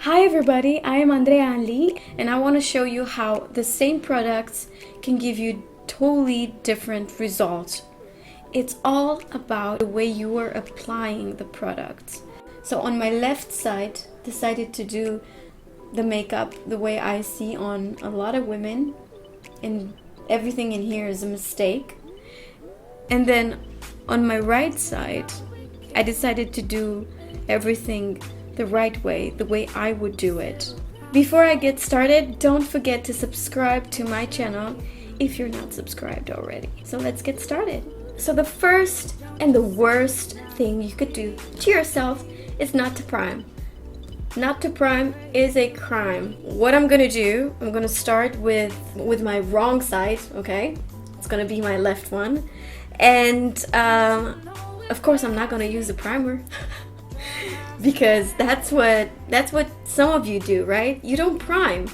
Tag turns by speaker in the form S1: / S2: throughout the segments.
S1: Hi everybody, I am Andreea and I want to show you how the same products can give you totally different results. It's all about the way you are applying the products. So on my left side, decided to do the makeup the way I see on a lot of women, and everything in here is a mistake. And then on my right side, I decided to do everything the right way, the way I would do it. Before I get started, don't forget to subscribe to my channel if you're not subscribed already. So let's get started. So the first and the worst thing you could do to yourself is not to prime. Not to prime is a crime. What I'm gonna do, I'm gonna start with my wrong side, okay? It's gonna be my left one. And of course I'm not gonna use a primer. Because that's what some of you do, right? You don't prime.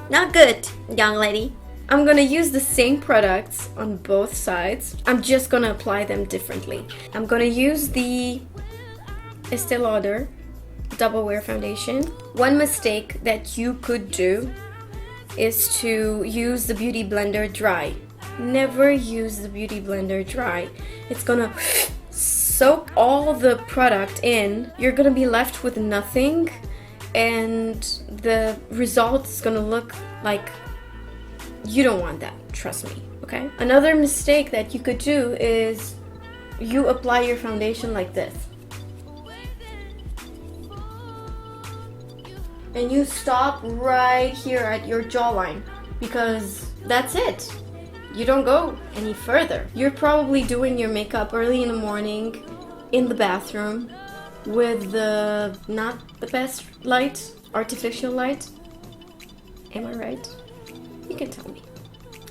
S1: Not good, young lady. I'm gonna use the same products on both sides. I'm just gonna apply them differently. I'm gonna use the Estee Lauder Double Wear Foundation. One mistake that you could do is to use the Beauty Blender dry. Never use the Beauty Blender dry. It's gonna soak all the product in. You're gonna be left with nothing, and the result is gonna look like you don't want that. Trust me, okay? Another mistake that you could do is you apply your foundation like this. And you stop right here at your jawline, because that's it. You don't go any further. You're probably doing your makeup early in the morning in the bathroom with the not the best light, artificial light. Am I right? You can tell me.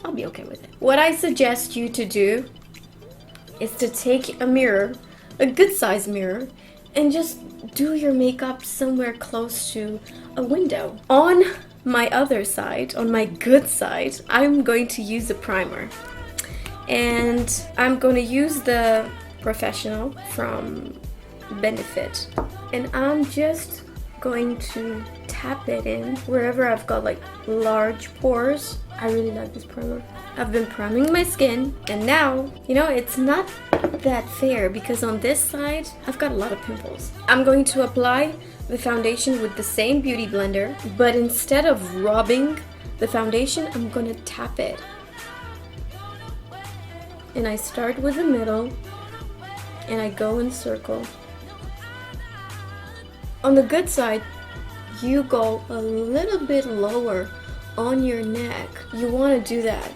S1: I'll be okay with it. What I suggest you to do is to take a mirror, a good size mirror, and just do your makeup somewhere close to a window. On my other side, on my good side, I'm going to use a primer. And I'm going to use the POREfessional from Benefit. And I'm just going to tap it in wherever I've got like large pores. I really like this primer. I've been priming my skin, and now, you know, it's not that fair because on this side, I've got a lot of pimples. I'm going to apply the foundation with the same Beauty Blender, but instead of rubbing the foundation, I'm going to tap it. And I start with the middle, and I go in circle. On the good side, you go a little bit lower on your neck. You want to do that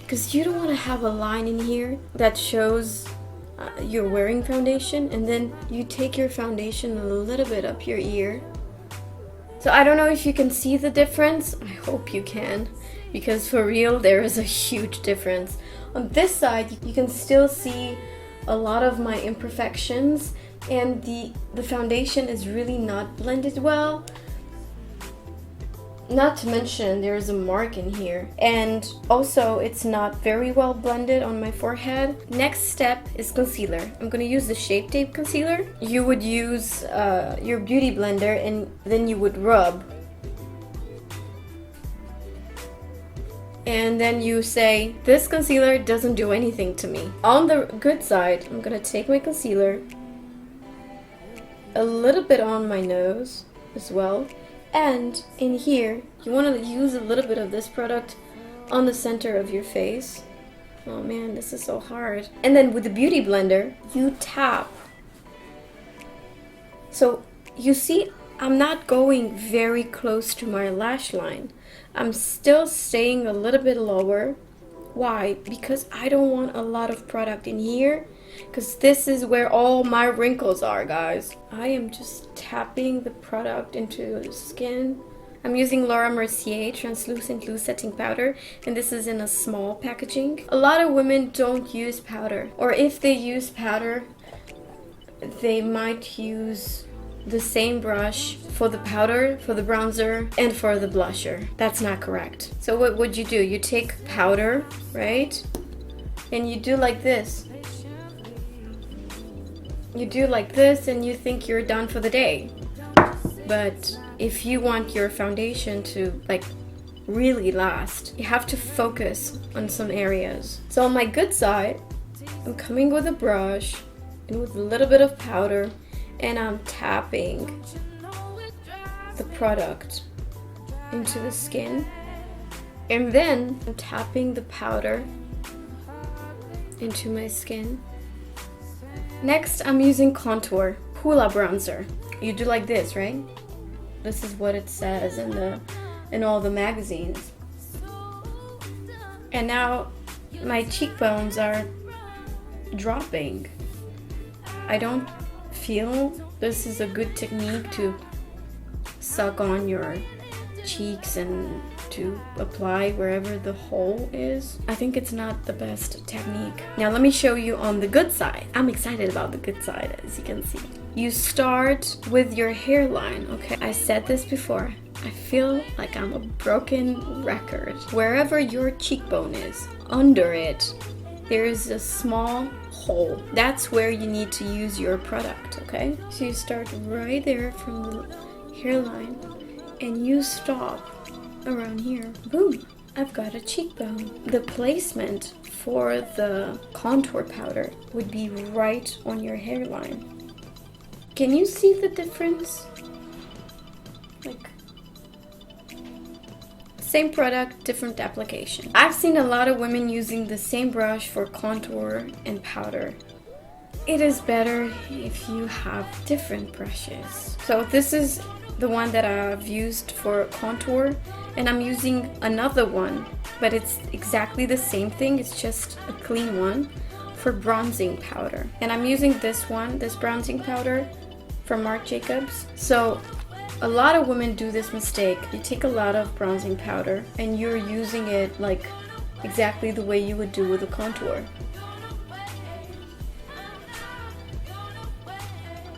S1: because you don't want to have a line in here that shows you're wearing foundation, and then you take your foundation a little bit up your ear. So I don't know if you can see the difference. I hope you can, because for real there is a huge difference. On this side you can still see a lot of my imperfections, and the foundation is really not blended well. Not to mention there's a mark in here, and also it's not very well blended on my forehead. Next step is concealer. I'm gonna use the Shape Tape concealer. You would use your Beauty Blender, and then you would rub. And then you say, this concealer doesn't do anything to me. On the good side, I'm gonna take my concealer, a little bit on my nose as well. And in here, you want to use a little bit of this product on the center of your face. Oh man, this is so hard. And then with the Beauty Blender, you tap. So you see, I'm not going very close to my lash line. I'm still staying a little bit lower. Why? Because I don't want a lot of product in here, because this is where all my wrinkles are, guys. I am just tapping the product into the skin. I'm using Laura Mercier Translucent Loose Setting Powder, and this is in a small packaging. A lot of women don't use powder, or if they use powder, they might use the same brush for the powder, for the bronzer, and for the blusher. That's not correct. So what would you do? You take powder, right? And you do like this. You do like this, and you think you're done for the day. But if you want your foundation to like really last, you have to focus on some areas. So on my good side, I'm coming with a brush and with a little bit of powder, and I'm tapping the product into the skin, and then I'm tapping the powder into my skin. Next, I'm using contour Hoola bronzer. You do like this, right? This is what it says in all the magazines. And now my cheekbones are dropping. I don't feel this is a good technique to suck on your cheeks and to apply wherever the hole is. I think it's not the best technique. Now let me show you on the good side. I'm excited about the good side, as you can see. You start with your hairline, okay? I said this before. I feel like I'm a broken record. Wherever your cheekbone is, under it, there is a small hole. That's where you need to use your product, okay? So you start right there from the hairline and you stop around here. Boom, I've got a cheekbone. The placement for the contour powder would be right on your hairline. Can you see the difference? Like, same product, different application. I've seen a lot of women using the same brush for contour and powder. It is better if you have different brushes. So this is the one that I've used for contour, and I'm using another one, but it's exactly the same thing. It's just a clean one for bronzing powder. And I'm using this one, this bronzing powder from Marc Jacobs. So a lot of women do this mistake. You take a lot of bronzing powder and you're using it like exactly the way you would do with a contour.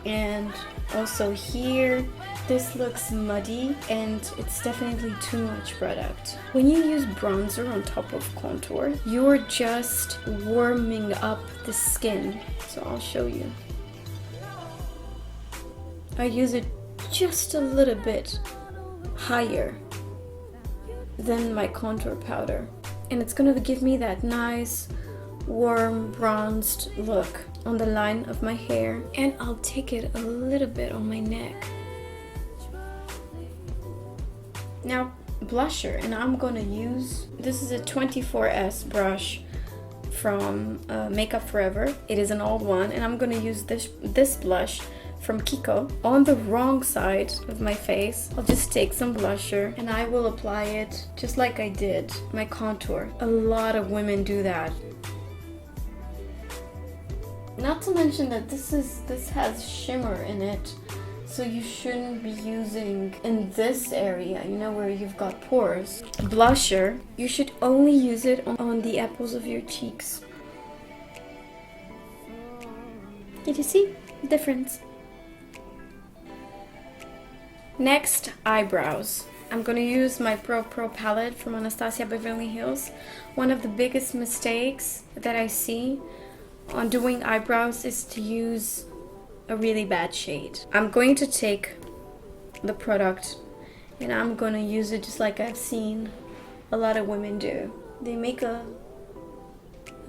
S1: And also here, this looks muddy and it's definitely too much product. When you use bronzer on top of contour, you're just warming up the skin. So I'll show you. I use it just a little bit higher than my contour powder, and it's gonna give me that nice warm bronzed look on the line of my hair, and I'll take it a little bit on my neck. Now blusher, and I'm gonna use, this is a 24S brush from Makeup Forever. It is an old one, and I'm gonna use this blush from Kiko on the wrong side of my face. I'll just take some blusher and I will apply it just like I did my contour. A lot of women do that. Not to mention that this has shimmer in it, so you shouldn't be using in this area, you know, where you've got pores. Blusher, you should only use it on the apples of your cheeks. Did you see the difference? Next, eyebrows. I'm gonna use my Pro palette from Anastasia Beverly Hills. One of the biggest mistakes that I see on doing eyebrows is to use a really bad shade. I'm going to take the product and I'm gonna use it just like I've seen a lot of women do. They make a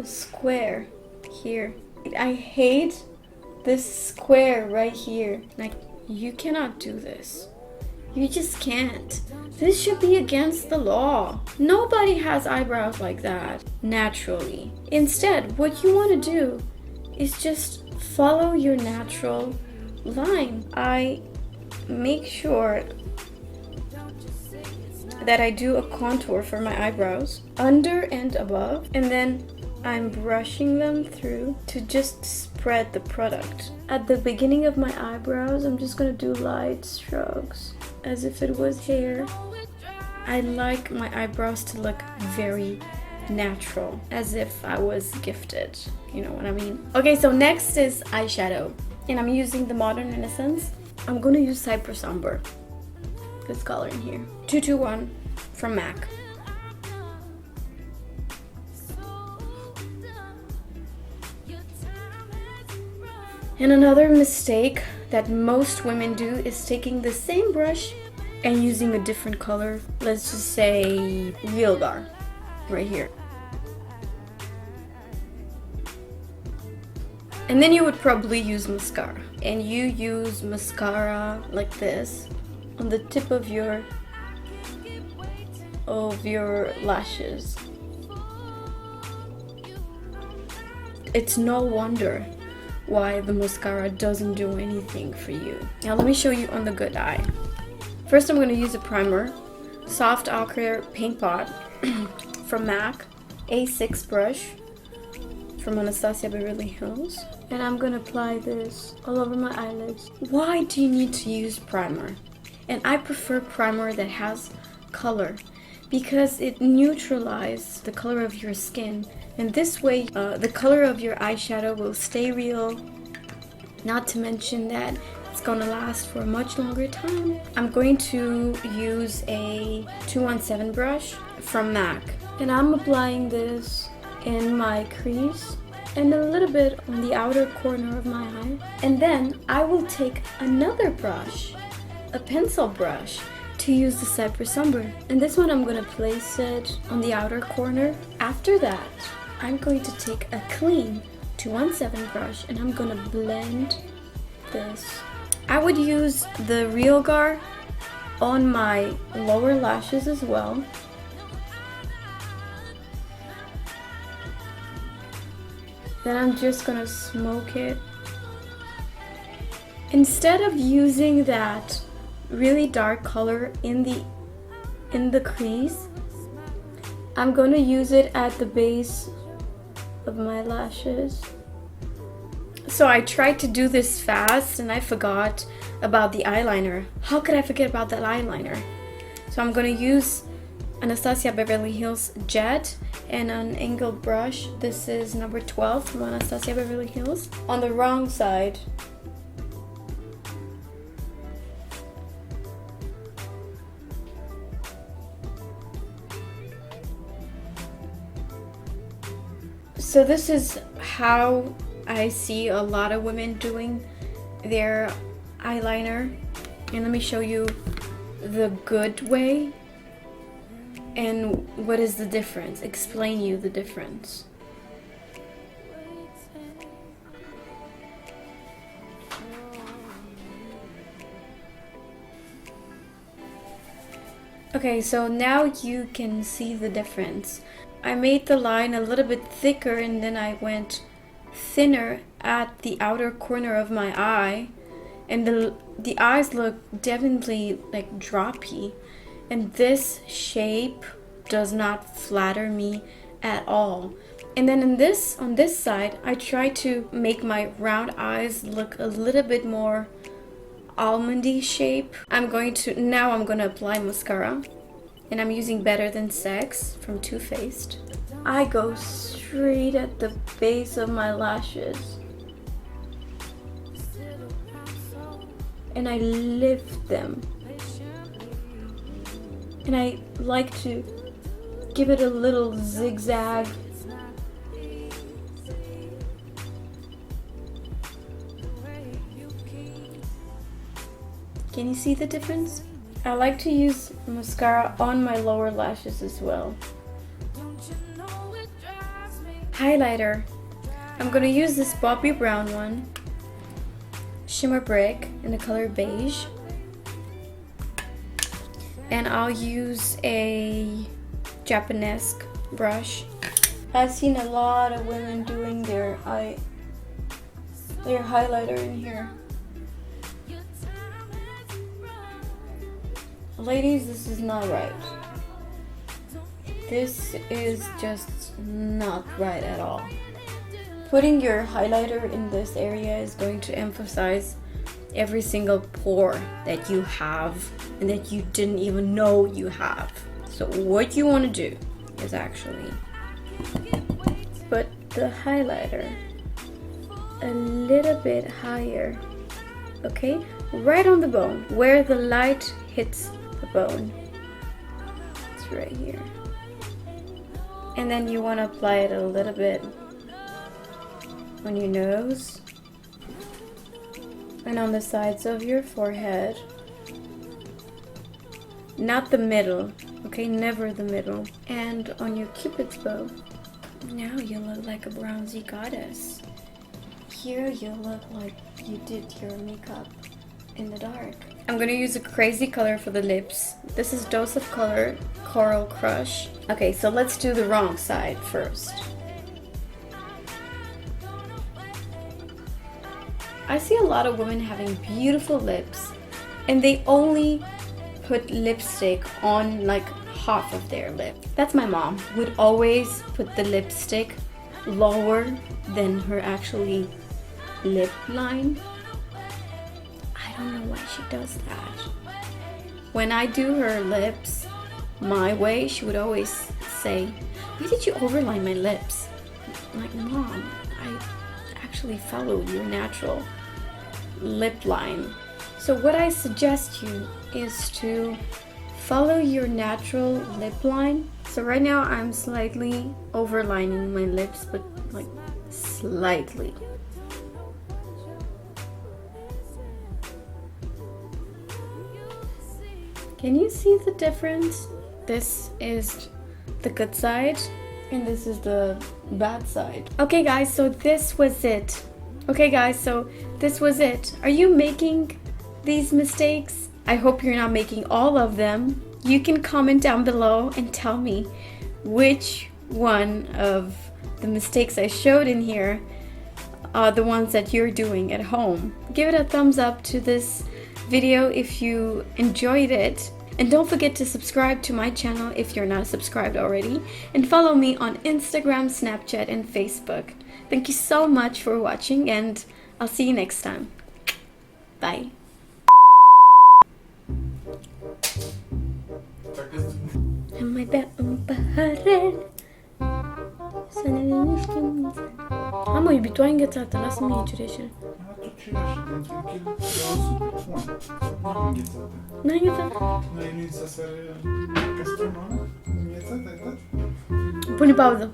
S1: square here. I hate this square right here. Like, you cannot do this. You just can't. This should be against the law. Nobody has eyebrows like that naturally. Instead, what you want to do is just follow your natural line. I make sure that I do a contour for my eyebrows, under and above, and then I'm brushing them through to just spread the product. At the beginning of my eyebrows, I'm just gonna do light strokes as if it was hair. I like my eyebrows to look very natural, as if I was gifted, you know what I mean? Okay, so next is eyeshadow, and I'm using the Modern Renaissance. I'm gonna use Cypress Umber, this color in here, 221 from MAC. And another mistake that most women do is taking the same brush and using a different color. Let's just say Lauder right here. And then you would probably use mascara. And you use mascara like this on the tip of your lashes. It's no wonder why the mascara doesn't do anything for you. Now let me show you on the good eye. First I'm going to use a primer, Soft Ochre Paint Pot from MAC, A6 brush from Anastasia Beverly Hills. And I'm going to apply this all over my eyelids. Why do you need to use primer? And I prefer primer that has color because it neutralizes the color of your skin. And this way, the color of your eyeshadow will stay real. Not to mention that it's gonna last for a much longer time. I'm going to use a 217 brush from MAC. And I'm applying this in my crease and a little bit on the outer corner of my eye. And then I will take another brush, a pencil brush, to use the Cypress Umber. And this one I'm gonna place it on the outer corner. After that, I'm going to take a clean 217 brush and I'm gonna blend this. I would use the Realgar on my lower lashes as well. Then I'm just gonna smoke it. Instead of using that really dark color in the crease, I'm gonna use it at the base of my lashes. So I tried to do this fast and I forgot about the eyeliner. How could I forget about that eyeliner? So I'm gonna use Anastasia Beverly Hills Jet and an angled brush. This is number 12 from Anastasia Beverly Hills. On the wrong side. So this is how I see a lot of women doing their eyeliner. And let me show you the good way and what is the difference, explain you the difference. Okay, so now you can see the difference. I made the line a little bit thicker and then I went thinner at the outer corner of my eye, and the eyes look definitely like droppy, and this shape does not flatter me at all. And then on this side I try to make my round eyes look a little bit more almondy shape. Now I'm gonna apply mascara, and I'm using Better Than Sex from Too Faced. I go straight at the base of my lashes and I lift them, and I like to give it a little zigzag. Can you see the difference? I like to use mascara on my lower lashes as well. Highlighter. I'm gonna use this Bobbi Brown one, Shimmer Brick in the color beige. And I'll use a Japanese brush. I've seen a lot of women doing their highlighter in here. Ladies, this is not right. This is just not right at all. Putting your highlighter in this area is going to emphasize every single pore that you have and that you didn't even know you have. So what you want to do is actually put the highlighter a little bit higher, okay? Right on the bone, where the light hits the bone. It's right here. And then you want to apply it a little bit on your nose, and on the sides of your forehead. Not the middle, okay? Never the middle. And on your cupid's bow. Now you look like a bronzy goddess. Here you look like you did your makeup in the dark. I'm gonna use a crazy color for the lips. This is Dose of Color Coral Crush. Okay, so let's do the wrong side first. I see a lot of women having beautiful lips and they only put lipstick on like half of their lip. That's my mom. Would always put the lipstick lower than her actually lip line. I don't know why she does that. When I do her lips my way, she would always say, "Why did you overline my lips?" I'm like, Mom, I actually followed your natural lip line. So what I suggest you is to follow your natural lip line. So right now I'm slightly overlining my lips, but like slightly. Can you see the difference? This is the good side and this is the bad side. Okay guys, so this was it. Are you making these mistakes? I hope you're not making all of them. You can comment down below and tell me which one of the mistakes I showed in here are the ones that you're doing at home. Give it a thumbs up to this video if you enjoyed it. And don't forget to subscribe to my channel if you're not subscribed already. And follow me on Instagram, Snapchat, and Facebook. Thank you so much for watching and I'll see you next time. Bye. May baharel sana demiştim. Ama ibituan getirdi nasıl mı geçirir? Ne getirdi? Pune pauză.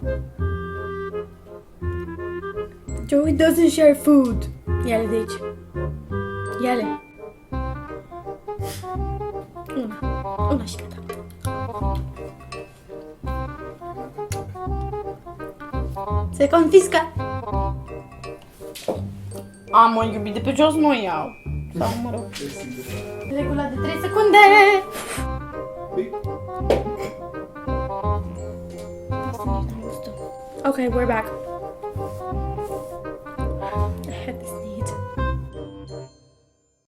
S1: Joey doesn't share food. Ia-le de aici. Ia-le. Una și gata. Se confiscă. Am o iubit de pe jos, nu o iau. Sau mă rog. Regula de 3 secunde. Okay, we're back.